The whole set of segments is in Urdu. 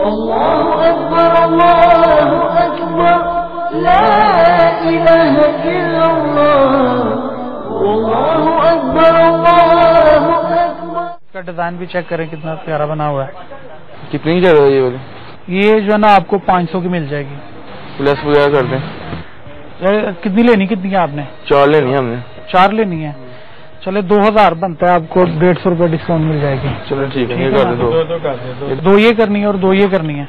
اللہ اکبر اللہ اکبر لا الہ الا اللہ اللہ اکبر اللہ اکبر. اس کا ڈیزائن بھی چیک کریں کتنا پیارا بنا ہوا ہے. کتنی چل رہی ہے یہ والی؟ یہ جو ہے نا آپ کو 500 کی مل جائے گی. پلس وغیرہ کر دیں. کتنی لینی کتنی ہے آپ نے؟ 4 لینی ہے ہم نے. 4 لینی ہے. چلے 2000 بنتا ہے, آپ کو 150 روپے ڈسکاؤنٹ مل جائے گی. چلو ٹھیک ہے, یہ کر دیں. 2 یہ کرنی ہے اور 2 یہ کرنی ہے.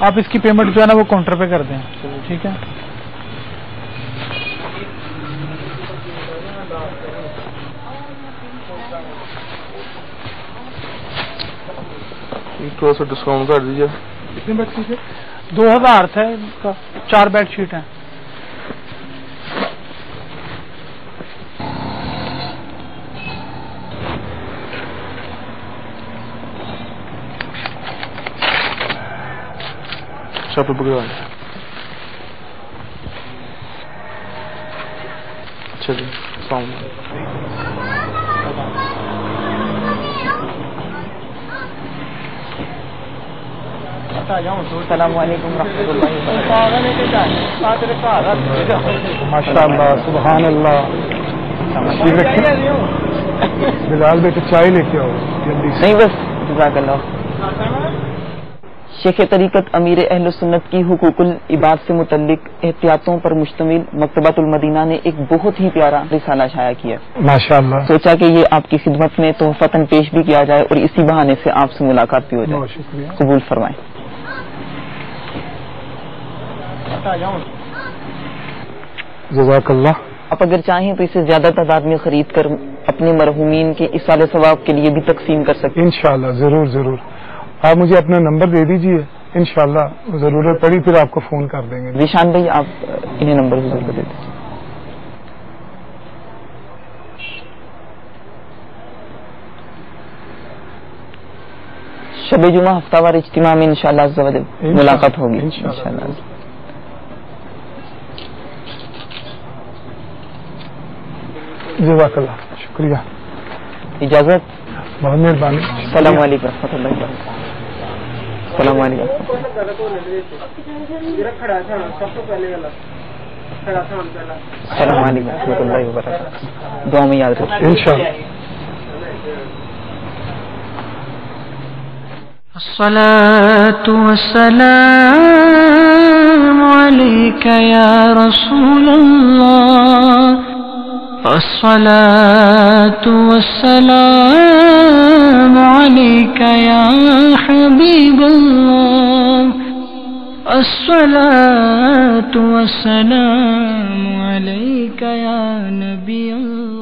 آپ اس کی پیمنٹ جو ہے نا وہ کاؤنٹر پہ کر دیں. ٹھیک ہے. تھوڑا سا ڈسکاؤنٹ کر دیجیے. کتنے بیڈ شیٹ ہے؟ 2000 تھا اس کا. 4 بیڈ شیٹ ہیں. شاپ پہ پکڑا. اچھا جی, السلام علیکم. السلام علیکم ورحمۃ اللہ وبرکاتہ. ماشاء اللہ, سبحان اللہ. بلال بیٹے چائے لے کے آؤ جلدی سے. نہیں بس, جزاک اللہ. شیخ طریقت امیر اہل سنت کی حقوق العباد سے متعلق احتیاطوں پر مشتمل مکتبۃ المدینہ نے ایک بہت ہی پیارا رسالہ شائع کیا. ماشاء اللہ. سوچا کہ یہ آپ کی خدمت میں تحفتاً پیش بھی کیا جائے اور اسی بہانے سے آپ سے ملاقات بھی ہو جائے. شکریہ. قبول فرمائیں. جزاک اللہ. آپ اگر چاہیں تو اسے زیادہ تعداد میں خرید کر اپنے مرحومین کے اصال ثواب کے لیے بھی تقسیم کر سکتے ہیں. انشاءاللہ, ضرور ضرور. آپ مجھے اپنا نمبر دے دیجئے, انشاءاللہ ضرورت پڑی پھر آپ کو فون کر دیں گے. ذیشان بھائی, آپ انہیں نمبر ضرور دے دیجیے. شب جمعہ ہفتہ وار اجتماع میں انشاءاللہ عز و جل ملاقات ہوگی انشاءاللہ. جزاک اللہ, شکریہ. اجازت. بہت مہربانی. السلام علیکم ورحمۃ اللہ وبرکاتہ. السلام علیکم. السلام علیکم ورحمۃ اللہ وبرکاتہ. دعا میں یاد رکھیں انشاءاللہ. الصلاة والسلام عليك يا رسول الله الصلاة والسلام عليك يا حبيب الله الصلاة والسلام عليك يا نبي الله.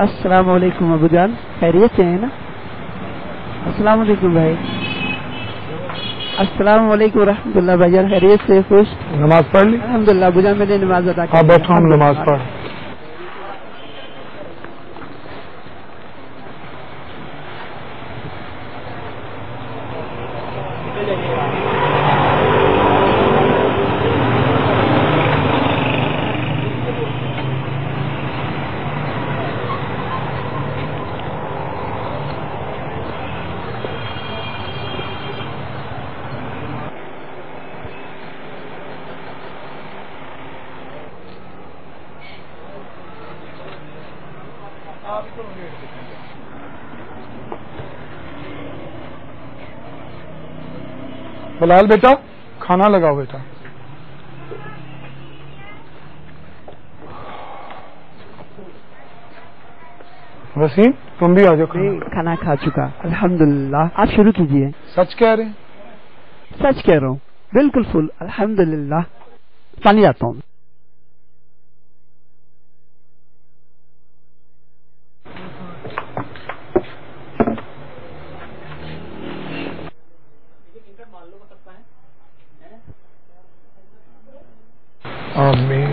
السلام علیکم ابو جان, خیریت سے ہیں نا؟ السلام علیکم بھائی. السلام علیکم ورحمۃ اللہ. بھائی جان خیریت سے, خوش؟ نماز پڑھ لی؟ الحمدللہ ابو جان, میں نے نماز ادا کی. آپ بیٹھو, ہم نماز پڑھ. بلال بیٹا, کھانا لگاؤ بیٹا. وسیم, تم بھی آ جاؤ. کھانا کھا چکا الحمدللہ. آپ شروع کیجیے. سچ کہہ رہے ہیں؟ سچ کہہ رہا ہوں, بالکل فل الحمدللہ. پانی لاتا ہوں. آمین.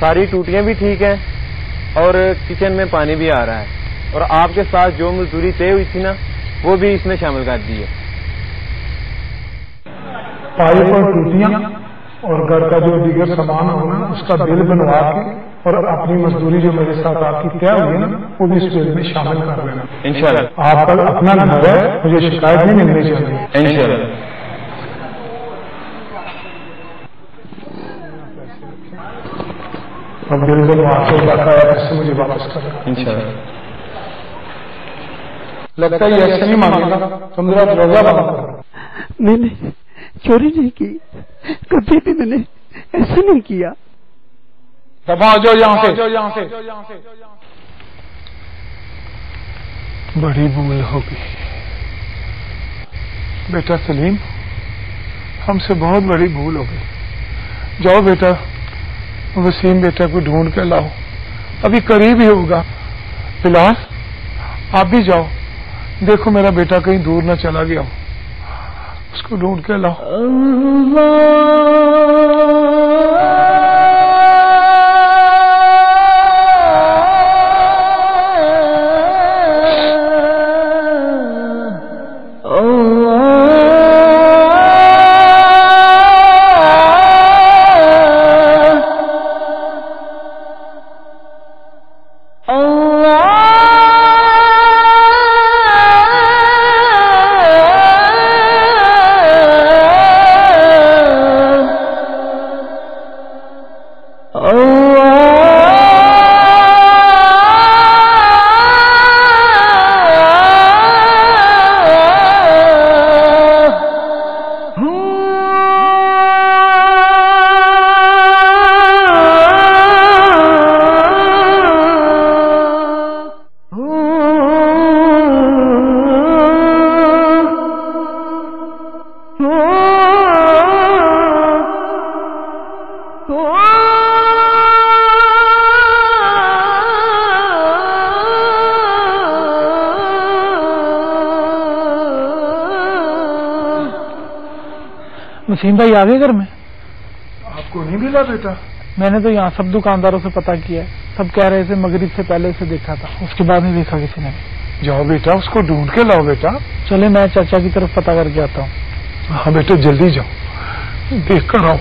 ساری ٹوٹیاں بھی ٹھیک ہیں اور کچن میں پانی بھی آ رہا ہے، اور آپ کے ساتھ جو مزدوری طے ہوئی تھی نا وہ بھی اس میں شامل کر دی ہے۔ پائپ اور ٹوٹیاں اور گھر کا جو دیگر سامان ہوگا اس کا بل بنوا کے اور اپنی مزدوری جو میرے ساتھ آپ کی طے ہوئی ہے نا وہ بھی اس بل میں شامل کر لینا انشاءاللہ۔ آپ کا اپنا گھر ہے، مجھے شکایت نہیں ملنی چاہیے انشاءاللہ۔ اب بل بنوا کے بقایا پیسے مجھے واپس کر انشاءاللہ۔ لگتا ہے یہ ایسے نہیں مانگے گا، تم ذرا دروازہ بند کرو۔ میں نے چوری نہیں کی، کبھی بھی میں نے ایسا نہیں کیا۔ دبا جاؤ یہاں سے۔ بڑی بھول ہو گئی بیٹا سلیم، ہم سے بہت بڑی بھول ہو گئی۔ جاؤ بیٹا، وسیم بیٹا کو ڈھونڈ کے لاؤ، ابھی قریب ہی ہوگا۔ بلال آپ بھی جاؤ، دیکھو میرا بیٹا کہیں دور نہ چلا گیا ہو، اس کو ڈھونڈ کے لاؤ۔ وسیم بھائی آ گئے گھر میں؟ آپ کو نہیں ملا بیٹا؟ میں نے تو یہاں سب دکانداروں سے پتہ کیا ہے، سب کہہ رہے تھے مغرب سے پہلے اسے دیکھا تھا، اس کے بعد نہیں دیکھا کسی نے۔ جاؤ بیٹا اس کو ڈھونڈ کے لاؤ بیٹا۔ چلے میں چاچا کی طرف پتہ کر کے آتا ہوں۔ ہاں بیٹا جلدی جاؤ، دیکھ کر آؤ۔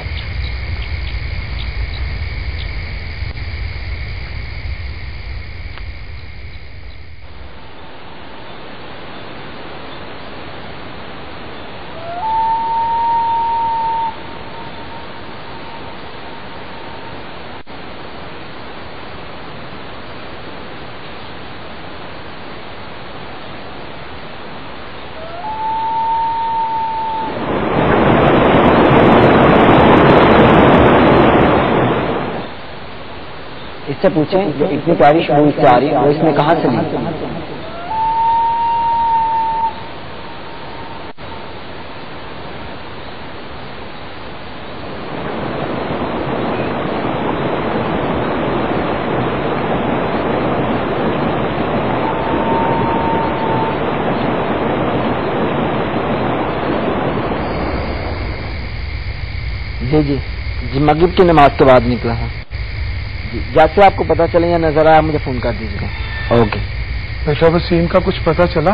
اس سے پوچھیں جو اتنی پیاری شروع سے آ رہی ہے وہ اس میں کہاں سے لی؟ جی مغرب کی نماز کے بعد نکلا ہے۔ جیسے آپ کو پتا چلے یا نظر آیا مجھے فون کر دیجیے گا۔ اوکے بیٹا وسیم کا کچھ پتا چلا؟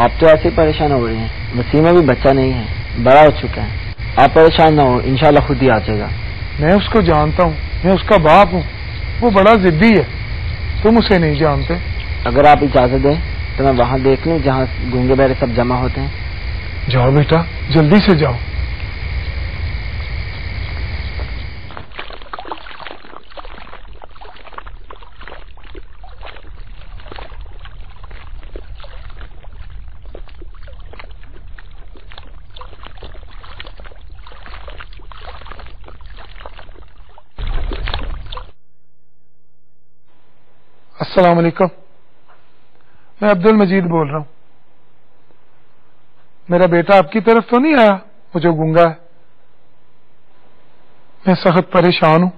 آپ تو ایسے ہی پریشان ہو رہی ہیں، وسیم ابھی بچہ نہیں ہے، بڑا ہو چکا ہے، آپ پریشان نہ ہو، انشاءاللہ خود ہی آ جائے گا۔ میں اس کو جانتا ہوں، میں اس کا باپ ہوں، وہ بڑا ضدی ہے، تم اسے نہیں جانتے۔ اگر آپ اجازت دیں تو میں وہاں دیکھ لوں جہاں گونگے بہرے سب جمع ہوتے ہیں۔ جاؤ بیٹا جلدی سے جاؤ۔ السلام علیکم، میں عبد المجید بول رہا ہوں۔ میرا بیٹا آپ کی طرف تو نہیں آیا، وہ جو گونگا ہے؟ میں سخت پریشان ہوں،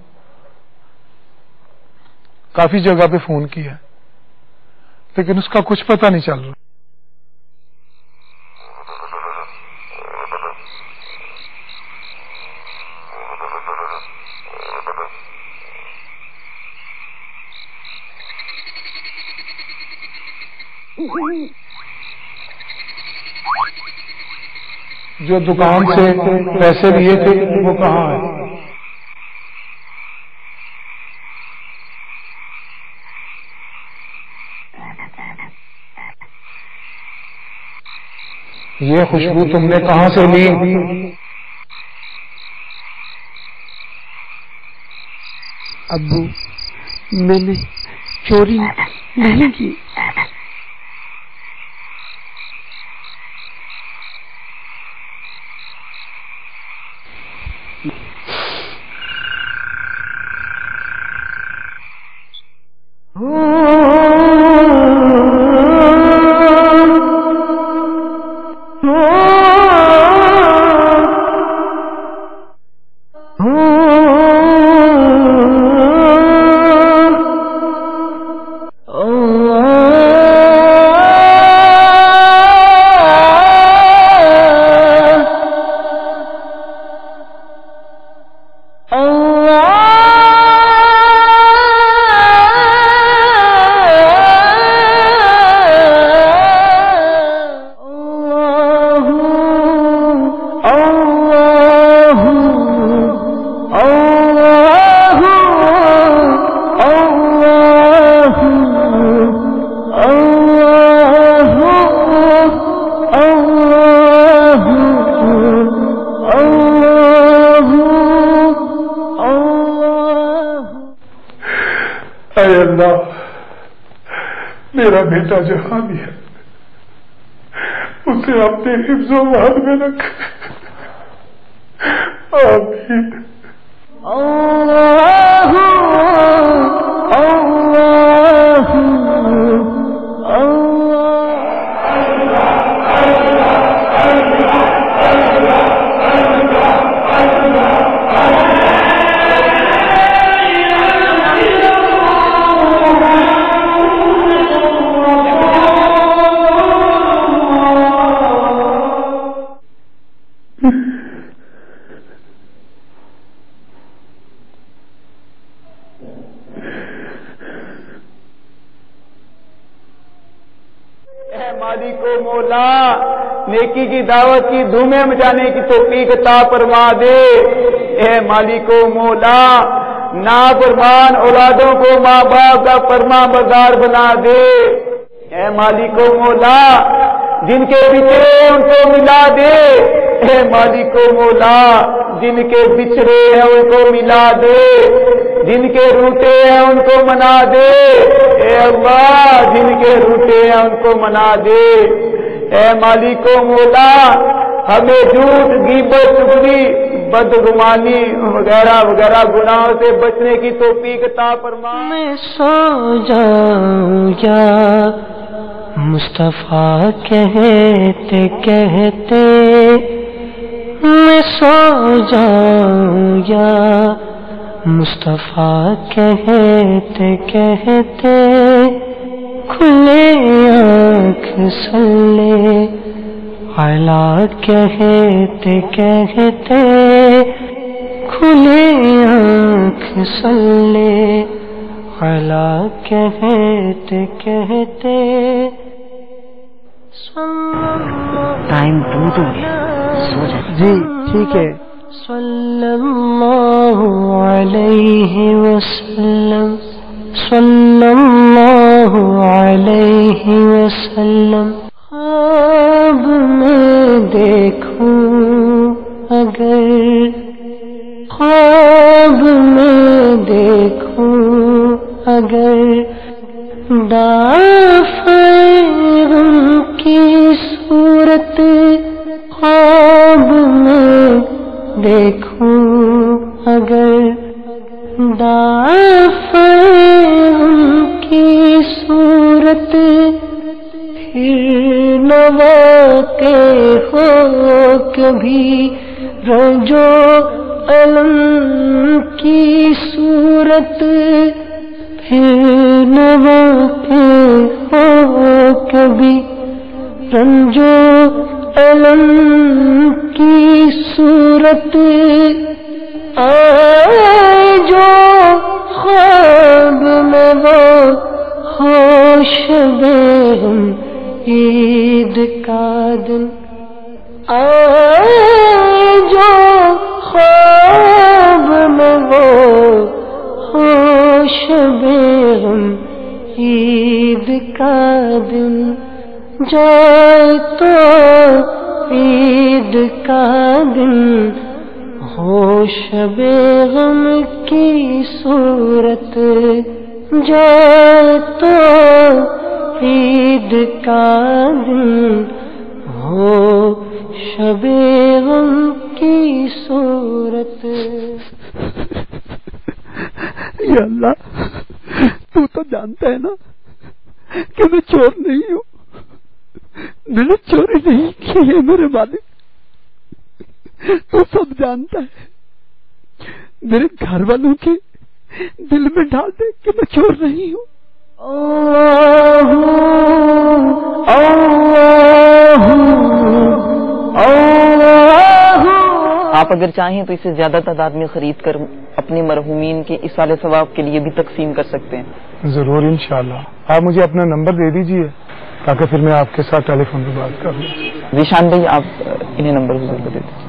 کافی جگہ پہ فون کیا ہے لیکن اس کا کچھ پتہ نہیں چل رہا۔ جو دکان سے پیسے لیے تھے وہ کہاں ہیں؟ یہ خوشبو تم نے کہاں سے لی؟ ابو میں نے چوری نہیں کی. اے اللہ میرا بیٹا جہاں بھی ہے اسے اپنے حفظ و مان میں رکھ. آمین. مالک و مولا نیکی کی دعوت کی دھومیں مچانے کی توفیق عطا فرما دے. اے مالک و مولا نافرمان اولادوں کو ماں باپ کا فرما بردار بنا دے. اے مالک و مولا جن کے بچھڑے ان کو ملا دے. اے مالک و مولا جن کے بچھڑے ہیں ان کو ملا دے. جن کے روٹے ہیں ان کو منا دے. اے اللہ جن کے روٹے ہیں ان کو منا دے. اے مالک و مولا ہمیں جھوٹ غیبت چغلی بدگمانی وغیرہ وغیرہ گناہوں سے بچنے کی توفیق عطا فرما. میں سو جاؤں یا مصطفیٰ کہتے کہتے میں سو جاؤں یا مصطفیٰ کہتے کہتے کھلے آنکھ صلی علی کہتے کہتے کھلے آنکھ صلی علی کہتے کہتے ٹائم بہت ہو گیا سو جائے. جی ٹھیک ہے. صلی اللہ علیہ وسلم صلی اللہ علیہ وسلم. خواب میں دیکھوں اگر خواب میں دیکھوں اگر دافر کی صورت خواب میں دیکھوں اگر دافر کی صورت پھر نہ واقع ہو کبھی رنجو علم کی صورت پھر نہ واقع ہو کبھی رنجو علم کی صورت آئے جو خواب میں وہ ہوش بے ہم عید کا دن آئے جو خواب میں وہ ہوش بے غم عید کا دن جائے تو عید کا دن ہوش بے غم کی صورت جائے تو عید کا دن ہو شب غم کی صورت. یا اللہ تو جانتا ہے نا کہ میں چور نہیں ہوں, میں نے چوری نہیں کی ہے میرے مالک, تو سب جانتا ہے. میرے گھر والوں کے دل میں ڈال دے کہ میں چور نہیں ہوں. آپ اگر چاہیں تو اسے زیادہ تعداد میں خرید کر اپنے مرحومین کے ایصال ثواب کے لیے بھی تقسیم کر سکتے ہیں. ضرور انشاءاللہ. آپ مجھے اپنا نمبر دے دیجئے تاکہ پھر میں آپ کے ساتھ ٹیلی فون پہ بات کر لوں. ذیشان بھائی آپ انہیں نمبر حضور کو دے دیجیے.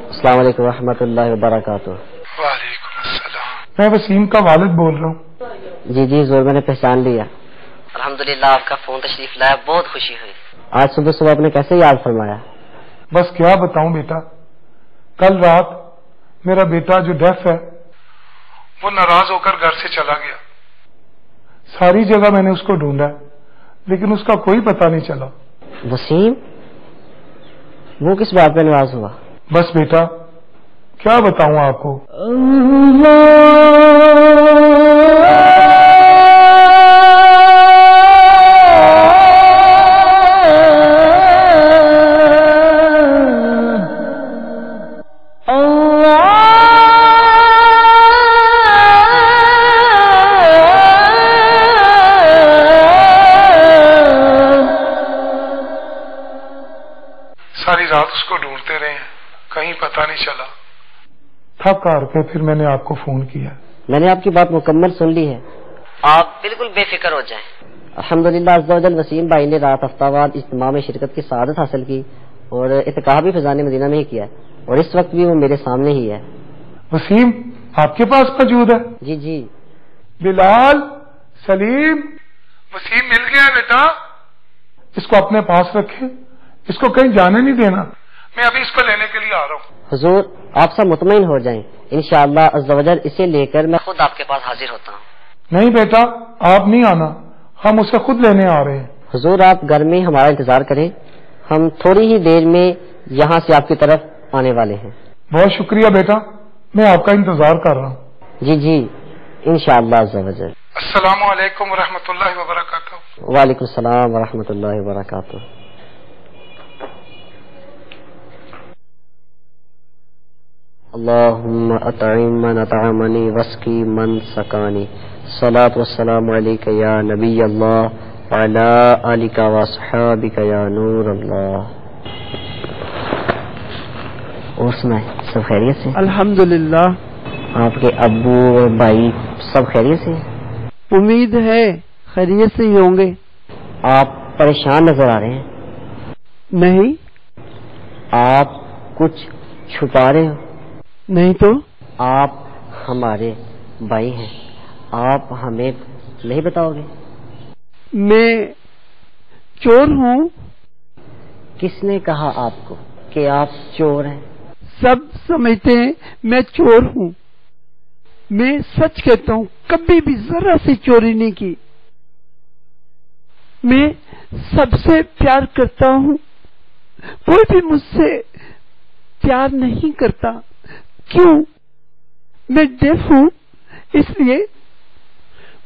السلام علیکم ورحمۃ اللہ وبرکاتہ. وعلیکم السلام. میں وسیم کا والد بول رہا ہوں. جی زور میں نے پہچان لیا. الحمدللہ آپ کا فون تشریف لایا, بہت خوشی ہوئی. آج صبح آپ نے کیسے یاد فرمایا؟ بس کیا بتاؤں بیٹا, کل رات میرا بیٹا جو ڈیف ہے وہ ناراض ہو کر گھر سے چلا گیا. ساری جگہ میں نے اس کو ڈھونڈا لیکن اس کا کوئی پتہ نہیں چلا. وسیم وہ کس بات پہ ناراض ہوا؟ بس بیٹا کیا بتاؤں آپ کو. ساری رات اس کو ڈھونڈتے رہے ہیں, کہیں پتہ نہیں چلا. تھک کر کے پھر میں نے آپ کو فون کیا. میں نے آپ کی بات مکمل سن لی ہے, آپ بالکل بے فکر ہو جائیں. الحمدللہ عز و جل وسیم بھائی نے رات ہفتہ وار اجتماع میں شرکت کی سعادت حاصل کی اور اعتکاف بھی فضان مدینہ میں ہی کیا, اور اس وقت بھی وہ میرے سامنے ہی ہے. وسیم آپ کے پاس موجود ہے؟ جی. بلال, سلیم, وسیم مل گیا بیٹا. اس کو اپنے پاس رکھے, اس کو کہیں جانے نہیں دینا, میں ابھی اس کو لینے کے لیے آ رہا ہوں. حضور آپ سب مطمئن ہو جائیں, انشاءاللہ عز و جل اسے لے کر میں خود آپ کے پاس حاضر ہوتا ہوں. نہیں بیٹا آپ نہیں آنا, ہم اسے خود لینے آ رہے ہیں. حضور آپ گھر میں ہمارا انتظار کریں, ہم تھوڑی ہی دیر میں یہاں سے آپ کی طرف آنے والے ہیں. بہت شکریہ بیٹا, میں آپ کا انتظار کر رہا ہوں. جی انشاءاللہ عز و جل. السلام علیکم ورحمۃ اللہ وبرکاتہ. وعلیکم السلام ورحمۃ اللہ وبرکاتہ. اللہم اطعم من اطعمنی واسقی من سقانی. الصلاۃ والسلام علیک یا نبی اللہ وعلی آلک واصحابک یا نور اللہ. اور سنائیں سب خیریت سے؟ الحمدللہ. آپ کے ابو اور بھائی سب خیریت سے؟ امید ہے خیریت سے ہی ہوں گے. آپ پریشان نظر آ رہے ہیں. نہیں. آپ کچھ چھپا رہے ہو؟ نہیں تو. آپ ہمارے بھائی ہیں, آپ ہمیں نہیں بتاؤ گے؟ میں چور ہوں. کس نے کہا آپ کو کہ آپ چور ہیں؟ سب سمجھتے ہیں میں چور ہوں. میں سچ کہتا ہوں, کبھی بھی ذرا سی چوری نہیں کی. میں سب سے پیار کرتا ہوں, کوئی بھی مجھ سے پیار نہیں کرتا. کیوں؟ میں ڈیف ہوں, اس لیے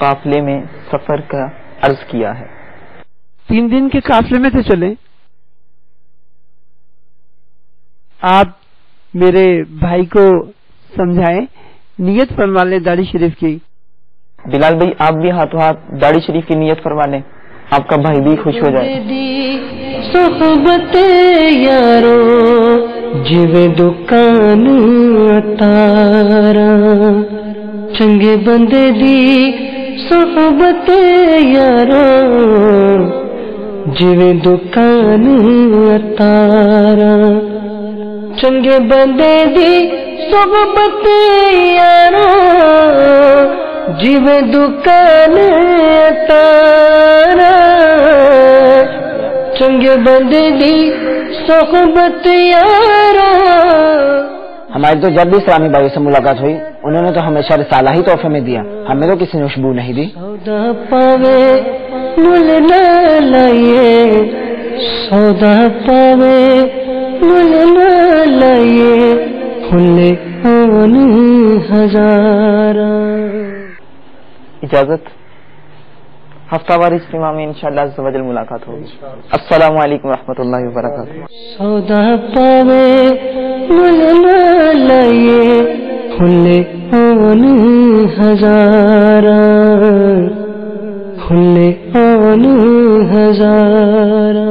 قافلے میں سفر کا عرض کیا ہے۔ 3 دن کے قافلے میں سے چلیں۔ آپ میرے بھائی کو سمجھائیں، نیت فرما لیں داڑھی شریف کی۔ بلال بھائی آپ بھی ہاتھوں ہاتھ داڑھی شریف کی نیت فرما لیں، آپ کا بھائی بھی خوش ہو جائے۔ صحبت یارو جویں دکان اتارا، چنگے بندے دی صحبت یارو جویں دکان اتارا، چنگے بندے دی صحبت یارو جویں دکان اتارا، چنگے بندے دی صحبت یارو۔ ہماری تو جب بھی اسلامی بھائی سے ملاقات ہوئی انہوں نے تو ہمیشہ رسالہ ہی تحفے میں دیا، ہمیں تو کسی نے خوشبو نہیں دی۔ سودا پاوے مل نہ لائیے، سودا پاوے مل نہ لائیے، کھلے آن ہزارہ۔ اجازت، ہفتہ وار اجتماع میں انشاءاللہ عز و جل ملاقات ہوگی۔ السلام علیکم ورحمۃ اللہ وبرکاتہ۔ سودا پاوے مل نہ لائیے، کھلے آن ہزارہ، کھلے آن ہزارہ۔